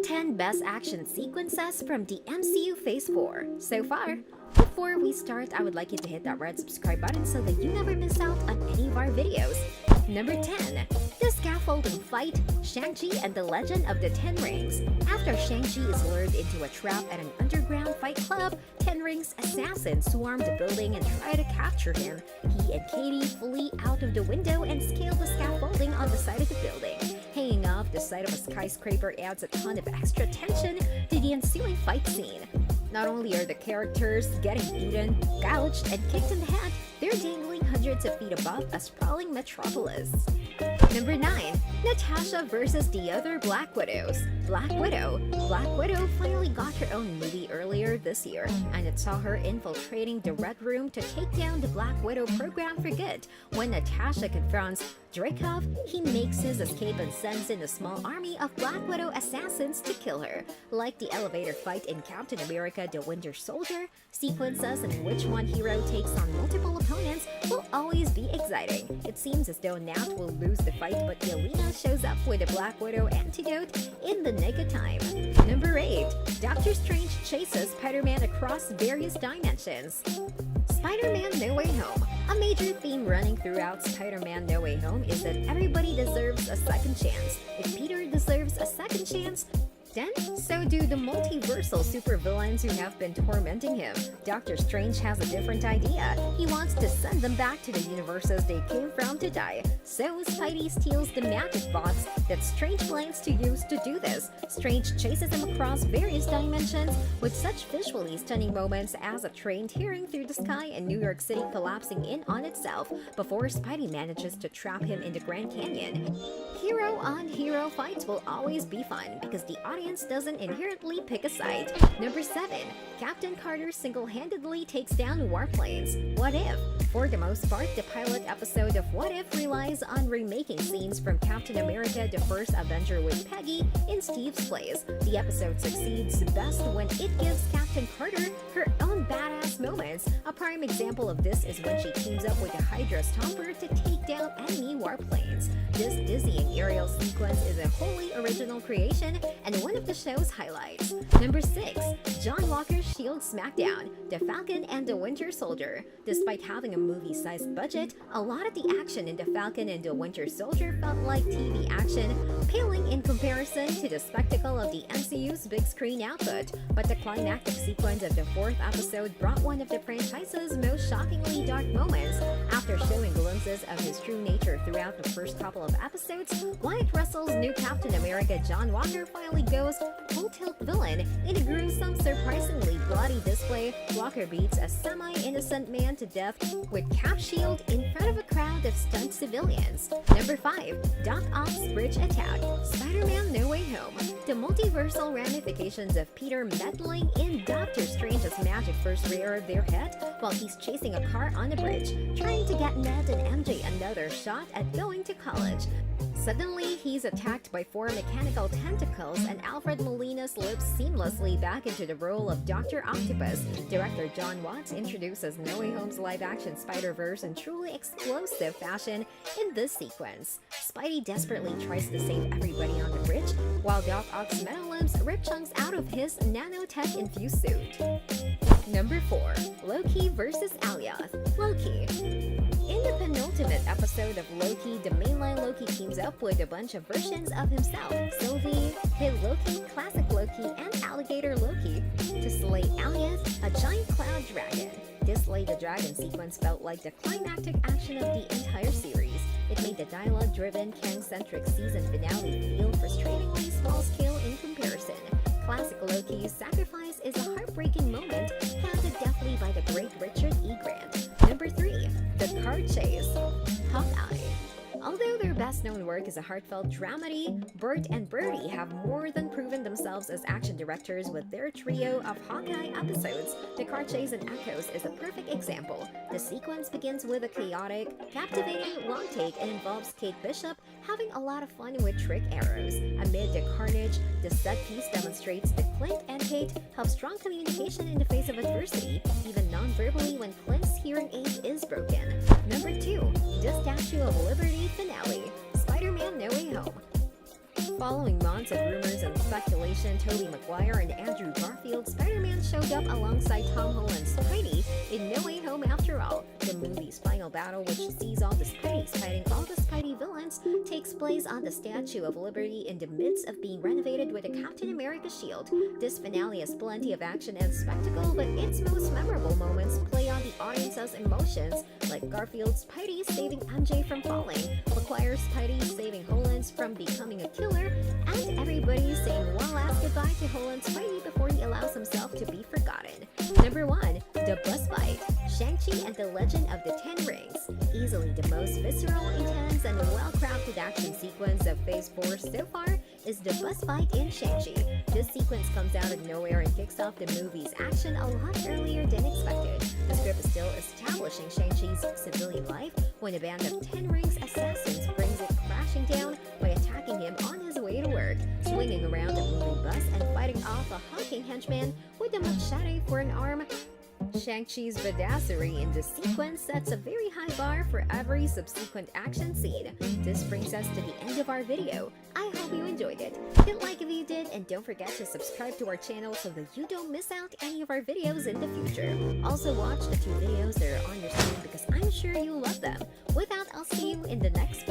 10 Best Action Sequences from the MCU Phase 4 so far. Before we start, I would like you to hit that red subscribe button so that you never miss out on any of our videos. Number 10. The Scaffolding Fight, Shang-Chi and the Legend of the Ten Rings. After Shang-Chi is lured into a trap at an underground fight club, Ten Rings assassins swarm the building and try to capture him. He and Katie flee out of the window and scale the scaffolding on the side of the building. Hanging off the side of a skyscraper adds a ton of extra tension to the ensuing fight scene. Not only are the characters getting beaten, gouged, and kicked in the head, they're dangling hundreds of feet above a sprawling metropolis. Number 9. Natasha versus the other Black Widows. Black Widow finally got her own movie earlier this year, and it saw her infiltrating the Red Room to take down the Black Widow program for good. When Natasha confronts Dreykov, he makes his escape and sends in a small army of Black Widow assassins to kill her. Like the elevator fight in Captain America: The Winter Soldier, sequences in which one hero takes on multiple opponents will always be exciting. It seems as though Nat will lose the fight, but Yelena shows up with a Black Widow antidote in the nick of time. Number 8. Doctor Strange chases Spider-Man across various dimensions. Spider-Man No Way Home. A major theme running throughout Spider-Man No Way Home is that everybody deserves a second chance. If Peter deserves a second chance, then so do the multiversal supervillains who have been tormenting him. Doctor Strange has a different idea. He wants to send them back to the universes they came from to die. So Spidey steals the magic box that Strange plans to use to do this. Strange chases him across various dimensions with such visually stunning moments as a train tearing through the sky and New York City collapsing in on itself before Spidey manages to trap him in the Grand Canyon. Hero-on-hero fights will always be fun because the audience doesn't inherently pick a side. Number 7. Captain Carter single-handedly takes down warplanes. What If? For the most part, the pilot episode of What If relies on remaking scenes from Captain America: The First Avenger with Peggy in Steve's place. The episode succeeds best when it gives Captain Carter her own badass moments. A prime example of this is when she teams up with the Hydra Stomper to take down enemy warplanes. This dizzying aerial sequence is a wholly original creation and one of the show's highlights. Number 6. John Walker's Shield SmackDown, The Falcon and the Winter Soldier. Despite having a movie-sized budget, a lot of the action in The Falcon and the Winter Soldier felt like TV action, paling in comparison to the spectacle of the MCU's big screen output. But the climactic sequence of the 4th episode brought one of the franchise's most shockingly dark moments. After showing glimpses of his true nature throughout the first couple of episodes, Wyatt Russell's new Captain America John Walker finally goes full-tilt villain. In a gruesome, surprisingly bloody display, Walker beats a semi-innocent man to death with Cap shield in front of a crowd of stunned civilians. Number 5. Doc Ock's Bridge Attack. Spider-Man No Way Home. The multiversal ramifications of Peter meddling in Doctor Strange's magic first rear their head while he's chasing a car on a bridge, trying to get Ned and MJ another shot at going to college. Suddenly, he's attacked by 4 mechanical tentacles and Alfred Molina slips seamlessly back into the role of Dr. Octopus. Director John Watts introduces No Way Home's live-action Spider-Verse in truly explosive fashion in this sequence. Spidey desperately tries to save everybody on the bridge, while Doc Ock's metal limbs rip chunks out of his nanotech-infused suit. Number 4. Loki vs. Alioth. Loki. In the penultimate episode of Loki, the mainline Loki teams up with a bunch of versions of himself: Sylvie, Kid Loki, Classic Loki, and Alligator Loki, to slay Alioth, a giant cloud dragon. This Slay the Dragon sequence felt like the climactic action of the entire series. It made the dialogue-driven, Kang-centric season finale feel frustratingly small-scale in comparison. Classic Loki's sacrifice is a heartbreaking moment handed deftly by the great Richard E. Grant. Number 3. The Car Chase. Hawkeye. Although their best-known work is a heartfelt dramedy, Burt and Birdie have more than proven themselves as action directors with their trio of Hawkeye episodes. The Car Chase and Echoes is a perfect example. The sequence begins with a chaotic, captivating long take and involves Kate Bishop having a lot of fun with trick arrows. Amid the carnage, the set piece demonstrates that Clint and Kate have strong communication in the face of adversity, even non-verbally when Clint's hearing aid is broken. Number 2. The Statue of Liberty finale. Spider-Man No Way Home. Following months of rumors and speculation Tobey Maguire and Andrew Garfield's Spider-Man showed up alongside Tom Holland's Spidey in No Way Home after all. The movie's final battle, which sees all the Spideys fighting all the Spidey villains, takes place on the Statue of Liberty in the midst of being renovated with a Captain America shield. This finale has plenty of action and spectacle, but its most memorable moments play on the audience's emotions, like Garfield's Spidey saving MJ from falling, Maguire's Spidey saving Holland's from becoming a killer, and everybody saying one last goodbye to Holland's Spidey before he allows himself to be forgotten. Number 1. The Bus Fight. Shang-Chi and the Legend of the Ten Rings. Easily the most visceral, intense, and well-crafted action sequence of Phase 4 so far is the bus fight in Shang-Chi. This sequence comes out of nowhere and kicks off the movie's action a lot earlier than expected. The script is still establishing Shang-Chi's civilian life when a band of Ten Rings assassins brings it crashing down by attacking him on his way to work, swinging around a moving bus and fighting off a hulking henchman with a machete for an arm. Shang-Chi's badassery in this sequence sets a very high bar for every subsequent action scene. This brings us to the end of our video. I hope you enjoyed it. Hit like if you did, and don't forget to subscribe to our channel so that you don't miss out any of our videos in the future. Also watch the 2 videos that are on your screen because I'm sure you'll love them. With that, I'll see you in the next video.